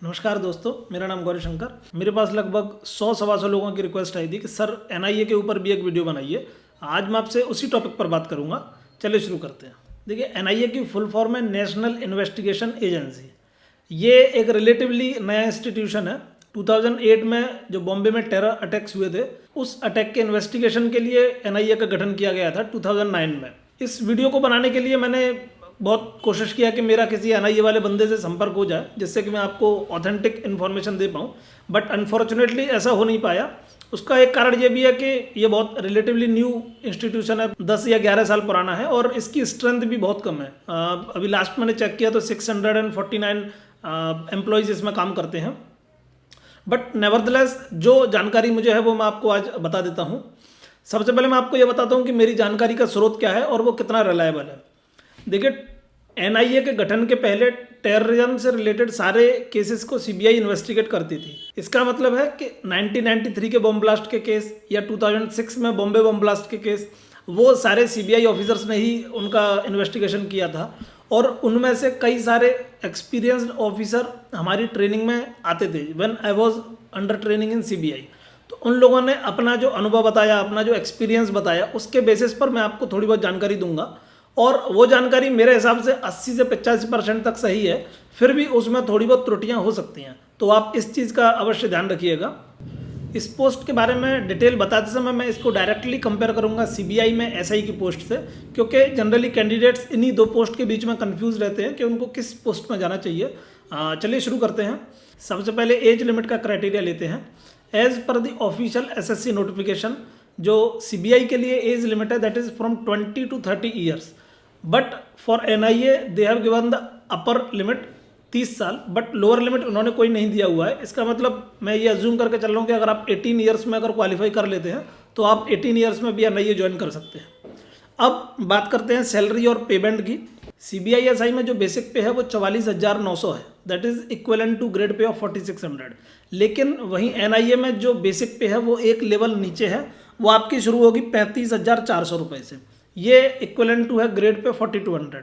नमस्कार दोस्तों, मेरा नाम गौरी शंकर। मेरे पास लगभग 100-125 लोगों की रिक्वेस्ट आई थी कि सर एनआईए के ऊपर भी एक वीडियो बनाइए। आज मैं आपसे उसी टॉपिक पर बात करूंगा। चलिए शुरू करते हैं। देखिए, एनआईए की फुल फॉर्म है नेशनल इन्वेस्टिगेशन एजेंसी। ये एक रिलेटिवली नया इंस्टीट्यूशन है। 2008 में जो बॉम्बे में टेरर अटैक्स हुए थे, उस अटैक के इन्वेस्टिगेशन के लिए एनआईए का गठन किया गया था 2009 में। इस वीडियो को बनाने के लिए मैंने बहुत कोशिश किया कि मेरा किसी एनआईए वाले बंदे से संपर्क हो जाए, जिससे कि मैं आपको ऑथेंटिक इन्फॉर्मेशन दे पाऊँ, बट अनफॉर्चुनेटली ऐसा हो नहीं पाया। उसका एक कारण ये भी है कि ये बहुत रिलेटिवली न्यू इंस्टीट्यूशन है, 10 या 11 साल पुराना है और इसकी स्ट्रेंथ भी बहुत कम है। अभी लास्ट मैंने चेक किया तो 649 एम्प्लॉयज़ इसमें काम करते हैं। बट नेवरदलेस जो जानकारी मुझे है वो मैं आपको आज बता देता हूँ। सबसे पहले मैं आपको ये बताता हूँ कि मेरी जानकारी का स्रोत क्या है और वो कितना रिलायबल है। देखिए, एनआईए के गठन के पहले टेररिज्म से रिलेटेड सारे केसेस को सीबीआई इन्वेस्टिगेट करती थी। इसका मतलब है कि 1993 के बॉम्ब ब्लास्ट के केस या 2006 में बॉम्बे बॉम्ब ब्लास्ट के केस, वो सारे सीबीआई ऑफिसर्स ने ही उनका इन्वेस्टिगेशन किया था। और उनमें से कई सारे एक्सपीरियंस्ड ऑफिसर हमारी ट्रेनिंग में आते थे when I was under training in CBI. तो उन लोगों ने अपना जो अनुभव बताया, अपना जो एक्सपीरियंस बताया, उसके बेसिस पर मैं आपको थोड़ी बहुत जानकारी दूंगा। और वो जानकारी मेरे हिसाब से 80 से 85% तक सही है, फिर भी उसमें थोड़ी बहुत त्रुटियां हो सकती हैं। तो आप इस चीज़ का अवश्य ध्यान रखिएगा। इस पोस्ट के बारे में डिटेल बताते समय मैं इसको डायरेक्टली कंपेयर करूंगा सीबीआई में एसआई की पोस्ट से, क्योंकि जनरली कैंडिडेट्स इन्हीं दो पोस्ट के बीच में कंफ्यूज रहते हैं कि उनको किस पोस्ट में जाना चाहिए। चलिए शुरू करते हैं। सबसे पहले एज लिमिट का क्राइटेरिया लेते हैं। As per the official SSC notification, जो सीबीआई के लिए एज लिमिट है that is from 20 to 30 years, but for NIA they have given the upper limit 30 साल, बट लोअर लिमिट उन्होंने कोई नहीं दिया हुआ है। इसका मतलब मैं ये अज्यूम करके चल रहा हूँ कि अगर आप 18 ईयर्स में अगर क्वालिफाई कर लेते हैं तो आप 18 ईयर्स में भी एनआईए ज्वाइन कर सकते हैं। अब बात करते हैं सैलरी और पेमेंट की। सीबीआई एसआई में जो बेसिक पे है वो 44,900 है, that is equivalent to grade pay of 4600। लेकिन वहीं एनआईए में जो बेसिक पे है वो एक लेवल नीचे है, वो आपकी शुरू होगी 35,400 रुपये से। ये इक्वलेंट टू है ग्रेड पे 4200।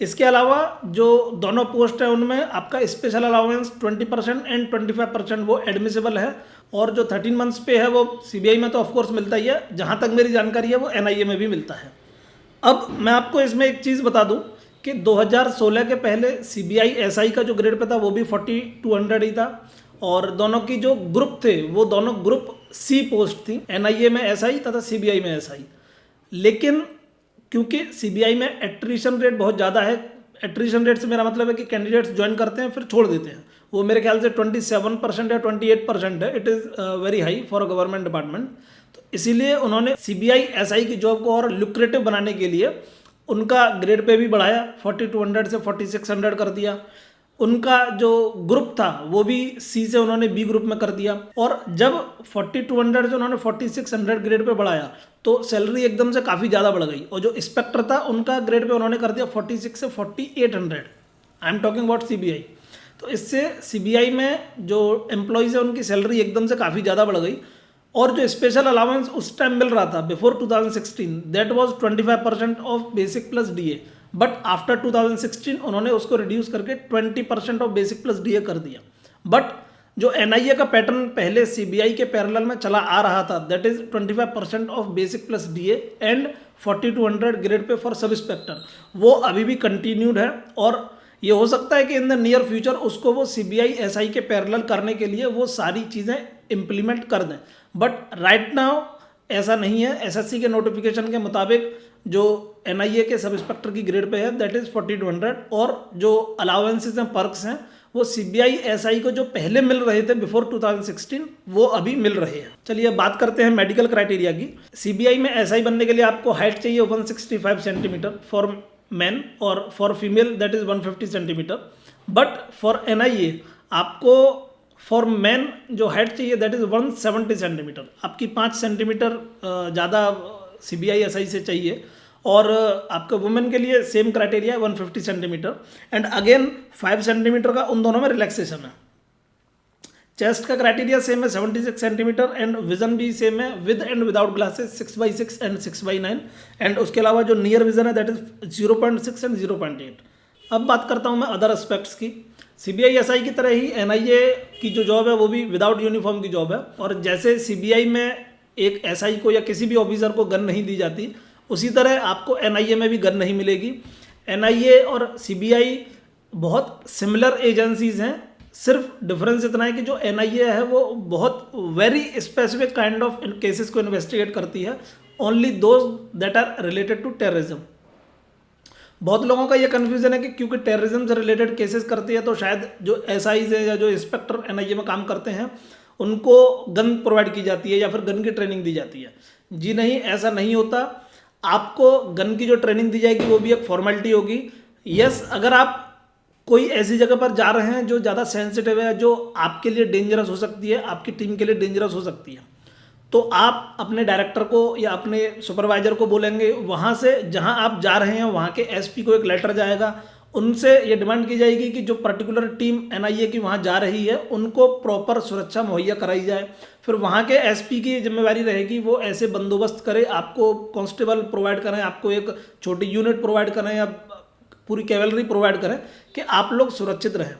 इसके अलावा जो दोनों पोस्ट है उनमें आपका स्पेशल अलाउंस 20% एंड 25% वो एडमिसिबल है। और जो 13 मंथ्स पे है वो सीबीआई में तो ऑफकोर्स मिलता ही है, जहाँ तक मेरी जानकारी है वो एनआईए में भी मिलता है। अब मैं आपको इसमें एक चीज़ बता दूं कि 2016 के पहले सीबीआई एसआई का जो ग्रेड पे था वो भी 4200 ही था, और दोनों की जो ग्रुप थे वो दोनों ग्रुप सी पोस्ट थी, एनआईए में एसआई तथा सीबीआई में एसआई। लेकिन क्योंकि सीबीआई में एट्रिशन रेट बहुत ज़्यादा है, एट्रिशन रेट से मेरा मतलब है कि कैंडिडेट्स ज्वाइन करते हैं फिर छोड़ देते हैं, वो मेरे ख्याल से 27% या 28% है। It is very high for a government department. तो इसीलिए उन्होंने सीबीआई एसआई की जॉब को और लुक्रेटिव बनाने के लिए उनका ग्रेड पे भी बढ़ाया, 4200 से 4600 कर दिया। उनका जो ग्रुप था वो भी सी से उन्होंने बी ग्रुप में कर दिया। और जब 4200 से उन्होंने 4600 ग्रेड पे बढ़ाया तो सैलरी एकदम से काफ़ी ज़्यादा बढ़ गई, और जो इंस्पेक्टर था उनका ग्रेड पे उन्होंने कर दिया 46 से 4800। I am talking about CBI. तो इससे सीबीआई में जो एम्प्लॉयज़ है उनकी सैलरी एकदम से काफ़ी ज़्यादा बढ़ गई। और जो स्पेशल अलाउंस उस टाइम मिल रहा था before 2016 that was 25% of basic plus DA, but after 2016 उन्होंने उसको रिड्यूस करके 20% ऑफ बेसिक प्लस डीए कर दिया। बट जो एनआईए का पैटर्न पहले सीबीआई के पैरेलल में चला आ रहा था that is 25% of basic plus DA and 4200 grade pay for sub inspector, वो अभी भी कंटिन्यूड है। और ये हो सकता है कि इन द नियर फ्यूचर उसको वो सीबीआई एसआई के पैरेलल करने के लिए वो सारी चीज़ें इम्प्लीमेंट कर दें, बट राइट नाउ ऐसा नहीं है। एसएससी के नोटिफिकेशन के मुताबिक जो एनआईए के सब इंस्पेक्टर की ग्रेड पे है दैट इज़ 4200, और जो अलाउंसेस हैं, पर्क्स हैं, वो सीबीआई एसआई को जो पहले मिल रहे थे बिफोर 2016 वो अभी मिल रहे हैं। चलिए बात करते हैं मेडिकल क्राइटेरिया की। सीबीआई में एसआई बनने के लिए आपको हाइट चाहिए 165 सेंटीमीटर फॉर मैन, और for female that is 150 centimetre. But for NIA आपको फॉर मैन जो हाइट चाहिए दैट इज़ 170 सेंटीमीटर, आपकी 5 सेंटीमीटर ज़्यादा सीबीआई एसआई से चाहिए। और आपका वुमेन के लिए सेम क्राइटेरिया है 150 सेंटीमीटर, एंड अगेन 5 सेंटीमीटर का उन दोनों में रिलैक्सेशन है। चेस्ट का क्राइटेरिया सेम है 76 सेंटीमीटर, एंड विजन भी सेम है with and without glasses 6/6 and 6/9, and उसके अलावा जो नियर विजन है दैट इज 0.6 एंड 0.8। अब बात करता हूँ मैं अदर एस्पेक्ट्स की। सीबीआई एसआई की तरह ही एनआईए की जो जॉब है वो भी विदाउट यूनिफॉर्म की जॉब है। और जैसे सीबीआई में एक एसआई को या किसी भी ऑफिसर को गन नहीं दी जाती, उसी तरह आपको एनआईए में भी गन नहीं मिलेगी। एनआईए और सीबीआई बहुत सिमिलर एजेंसीज हैं, सिर्फ डिफरेंस इतना है कि जो एनआईए है वो बहुत very specific kind of cases को इन्वेस्टिगेट करती है, only those that are related to terrorism. बहुत लोगों का ये कन्फ्यूजन है कि क्योंकि टेररिज्म से रिलेटेड केसेस करती है तो शायद जो एसआईज है या जो इंस्पेक्टर एनआईए में काम करते हैं उनको गन प्रोवाइड की जाती है या फिर गन की ट्रेनिंग दी जाती है। जी नहीं, ऐसा नहीं होता। आपको गन की जो ट्रेनिंग दी जाएगी वो भी एक फॉर्मेलिटी होगी। यस, अगर आप कोई ऐसी जगह पर जा रहे हैं जो ज़्यादा सेंसिटिव है, जो आपके लिए डेंजरस हो सकती है, आपकी टीम के लिए डेंजरस हो सकती है, तो आप अपने डायरेक्टर को या अपने सुपरवाइजर को बोलेंगे, वहाँ से जहाँ आप जा रहे हैं वहाँ के एसपी को एक लेटर जाएगा, उनसे ये डिमांड की जाएगी कि जो पर्टिकुलर टीम एनआईए की वहाँ जा रही है उनको प्रॉपर सुरक्षा मुहैया कराई जाए। फिर वहाँ के एसपी की जिम्मेवारी रहेगी वो ऐसे बंदोबस्त करे, आपको कांस्टेबल प्रोवाइड करें, आपको एक छोटी यूनिट प्रोवाइड करें या पूरी कैवलरी प्रोवाइड करें कि आप लोग सुरक्षित रहें।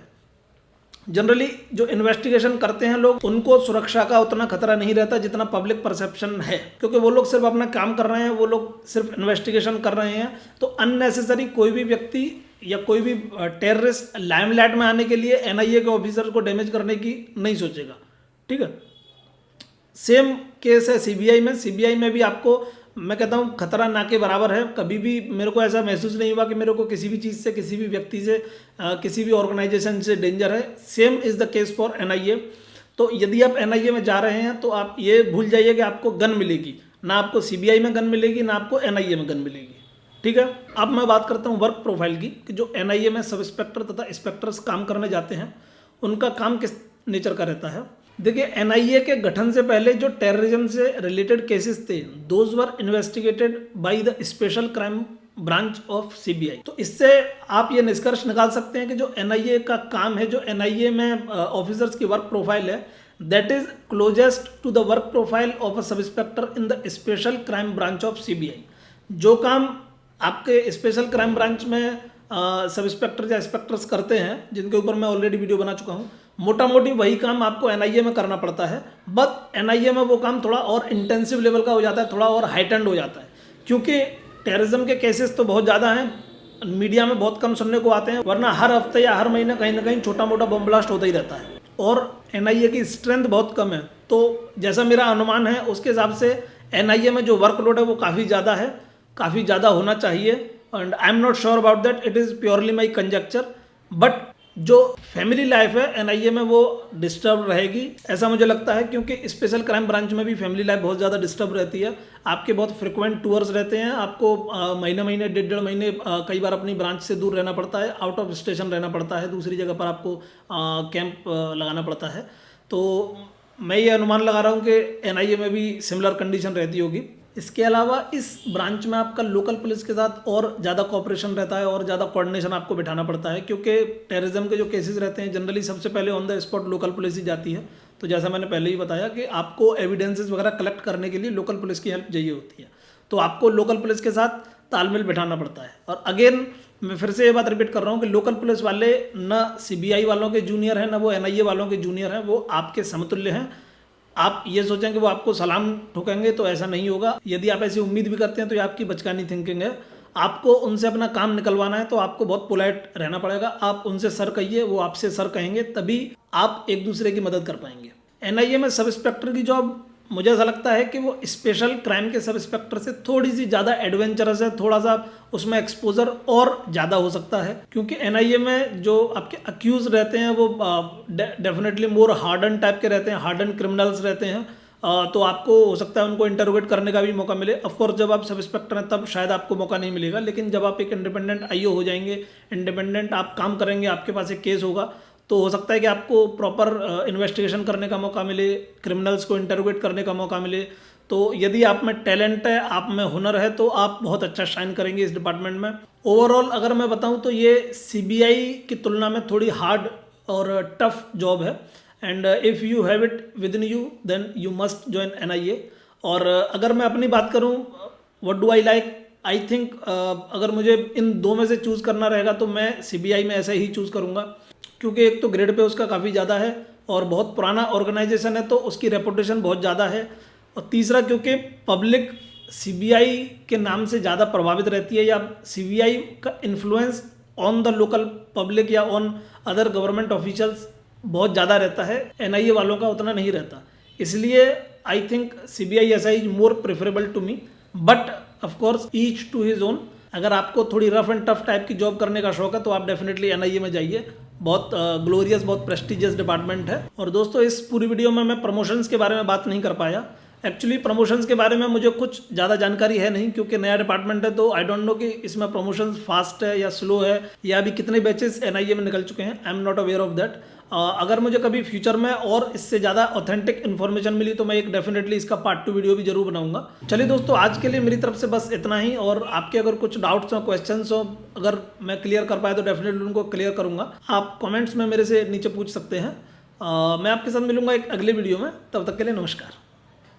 जनरली जो इन्वेस्टिगेशन करते हैं लोग, उनको सुरक्षा का उतना खतरा नहीं रहता जितना पब्लिक परसेप्शन है, क्योंकि वो लोग सिर्फ अपना काम कर रहे हैं, वो लोग सिर्फ इन्वेस्टिगेशन कर रहे हैं। तो अननेसेसरी कोई भी व्यक्ति या कोई भी टेररिस्ट लाइमलाइट में आने के लिए एनआईए के ऑफिसर को डैमेज करने की नहीं सोचेगा। ठीक है, सेम केस है सीबीआई में। सीबीआई में भी आपको मैं कहता हूँ खतरा ना के बराबर है। कभी भी मेरे को ऐसा महसूस नहीं हुआ कि मेरे को किसी भी चीज़ से, किसी भी व्यक्ति से, किसी भी ऑर्गेनाइजेशन से डेंजर है। Same is the case for NIA. तो यदि आप एनआईए में जा रहे हैं तो आप ये भूल जाइए कि आपको गन मिलेगी, ना आपको सीबीआई में गन मिलेगी, ना आपको एनआईए में गन मिलेगी। ठीक है, अब मैं बात करता हूँ वर्क प्रोफाइल की, कि जो एनआईए में सब इंस्पेक्टर तथा इंस्पेक्टर्स काम करने जाते हैं उनका काम किस नेचर का रहता है। देखिए, एनआईए के गठन से पहले जो टेररिज्म से रिलेटेड केसेस थे, those were investigated by the special crime branch of CBI. तो इससे आप ये निष्कर्ष निकाल सकते हैं कि जो एनआईए का काम है, जो एनआईए में ऑफिसर्स की वर्क प्रोफाइल है, that is closest to the work profile of a sub inspector in the special crime branch of CBI. जो काम आपके स्पेशल क्राइम ब्रांच में सब इंस्पेक्टर या इंस्पेक्टर्स करते हैं, जिनके ऊपर मैं ऑलरेडी वीडियो बना चुका हूँ, मोटा मोटी वही काम आपको एनआईए में करना पड़ता है। बट एनआईए में वो काम थोड़ा और इंटेंसिव लेवल का हो जाता है, थोड़ा और हाइटेंड हो जाता है, क्योंकि टेररिज्म के केसेस तो बहुत ज़्यादा हैं, मीडिया में बहुत कम सुनने को आते हैं, वरना हर हफ्ते या हर महीने कहीं ना कहीं छोटा मोटा बम ब्लास्ट होता ही रहता है। और एनआईए की स्ट्रेंथ बहुत कम है, तो जैसा मेरा अनुमान है उसके हिसाब से एनआईए में जो वर्कलोड है वो काफ़ी ज़्यादा है, काफ़ी ज़्यादा होना चाहिए। And I am not sure about that, it is purely my conjecture. But जो फैमिली लाइफ है एनआईए में वो डिस्टर्ब रहेगी, ऐसा मुझे लगता है, क्योंकि स्पेशल क्राइम ब्रांच में भी फैमिली लाइफ बहुत ज़्यादा डिस्टर्ब रहती है। आपके बहुत फ्रिक्वेंट टूर्स रहते हैं, आपको महीने महीने, डेढ़ महीने कई बार अपनी ब्रांच से दूर रहना पड़ता है, आउट ऑफ स्टेशन रहना पड़ता है, दूसरी जगह पर आपको कैंप लगाना पड़ता है। तो मैं ये अनुमान लगा रहा हूँ कि एनआईए में भी सिमिलर कंडीशन रहती होगी। इसके अलावा इस ब्रांच में आपका लोकल पुलिस के साथ और ज़्यादा कोऑपरेशन रहता है और ज़्यादा कोऑर्डिनेशन आपको बिठाना पड़ता है, क्योंकि टेररिज्म के जो केसेस रहते हैं जनरली सबसे पहले on the spot local police ही जाती है। तो जैसा मैंने पहले ही बताया कि आपको एविडेंसेस वगैरह कलेक्ट करने के लिए लोकल पुलिस की हेल्प चाहिए होती है, तो आपको लोकल पुलिस के साथ तालमेल बिठाना पड़ता है। और अगेन मैं फिर से ये बात रिपीट कर रहा हूँ कि लोकल पुलिस वाले ना सीबीआई वालों के जूनियर हैं, ना वो एनआईए वालों के जूनियर हैं, वो आपके समतुल्य हैं। आप ये सोचें कि वो आपको सलाम ठोकेंगे तो ऐसा नहीं होगा। यदि आप ऐसी उम्मीद भी करते हैं तो ये आपकी बचकानी थिंकिंग है। आपको उनसे अपना काम निकलवाना है तो आपको बहुत पोलाइट रहना पड़ेगा। आप उनसे सर कहिए, वो आपसे सर कहेंगे, तभी आप एक दूसरे की मदद कर पाएंगे। एनआईए में सब इंस्पेक्टर की जॉब मुझे ऐसा लगता है कि वो स्पेशल क्राइम के सब इंस्पेक्टर से थोड़ी सी ज़्यादा एडवेंचरस है, थोड़ा सा उसमें एक्सपोजर और ज़्यादा हो सकता है, क्योंकि एनआईए में जो आपके अक्यूज रहते हैं वो डेफिनेटली मोर हार्डन टाइप के रहते हैं, हार्डन क्रिमिनल्स रहते हैं। तो आपको हो सकता है उनको इंटरोगेट करने का भी मौका मिले। ऑफकोर्स जब आप सब इंस्पेक्टर हैं तब शायद आपको मौका नहीं मिलेगा, लेकिन जब आप एक इंडिपेंडेंट आईओ हो जाएंगे, इंडिपेंडेंट आप काम करेंगे, आपके पास एक केस होगा, तो हो सकता है कि आपको प्रॉपर इन्वेस्टिगेशन करने का मौका मिले, क्रिमिनल्स को इंटरोगेट करने का मौका मिले। तो यदि आप में टैलेंट है, आप में हुनर है, तो आप बहुत अच्छा शाइन करेंगे इस डिपार्टमेंट में। ओवरऑल अगर मैं बताऊं तो ये सीबीआई की तुलना में थोड़ी हार्ड और टफ जॉब है, and if you have it with in you then you must join NIA. और अगर मैं अपनी बात करूं, what do I like, I think अगर मुझे इन दो में से चूज़ करना रहेगा तो मैं सीबीआई में ऐसे ही चूज़ करूँगा। क्योंकि एक तो ग्रेड पे उसका काफ़ी ज़्यादा है और बहुत पुराना ऑर्गेनाइजेशन है तो उसकी रेपुटेशन बहुत ज़्यादा है। और तीसरा क्योंकि पब्लिक सीबीआई के नाम से ज़्यादा प्रभावित रहती है या सीबीआई का influence on the local public या ऑन अदर गवर्नमेंट ऑफिशियल्स बहुत ज़्यादा रहता है, एनआईए वालों का उतना नहीं रहता। इसलिए I think CBI SI is more preferable to me, but of course each to his own. अगर आपको थोड़ी रफ एंड टफ टाइप की जॉब करने का शौक है तो आप डेफिनेटली एनआईए में जाइए। बहुत ग्लोरियस, बहुत प्रेस्टिजियस डिपार्टमेंट है। और दोस्तों, इस पूरी वीडियो में मैं प्रमोशंस के बारे में बात नहीं कर पाया। एक्चुअली प्रमोशंस के बारे में मुझे कुछ ज़्यादा जानकारी है नहीं, क्योंकि नया डिपार्टमेंट है तो आई डोंट नो कि इसमें प्रमोशंस फास्ट है या स्लो है या अभी कितने बैचेस एनआईए में निकल चुके हैं। I am not aware of that. अगर मुझे कभी फ्यूचर में और इससे ज़्यादा ऑथेंटिक इन्फॉर्मेशन मिली तो मैं एक डेफिनेटली इसका पार्ट 2 वीडियो भी जरूर बनाऊंगा। चलिए दोस्तों, आज के लिए मेरी तरफ से बस इतना ही। और आपके अगर कुछ डाउट्स हो, क्वेश्चंस हो, अगर मैं क्लियर कर पाया तो डेफिनेटली उनको क्लियर करूंगा। आप कमेंट्स में मेरे से नीचे पूछ सकते हैं। मैं आपके साथ मिलूंगा एक अगले वीडियो में। तब तक के लिए नमस्कार।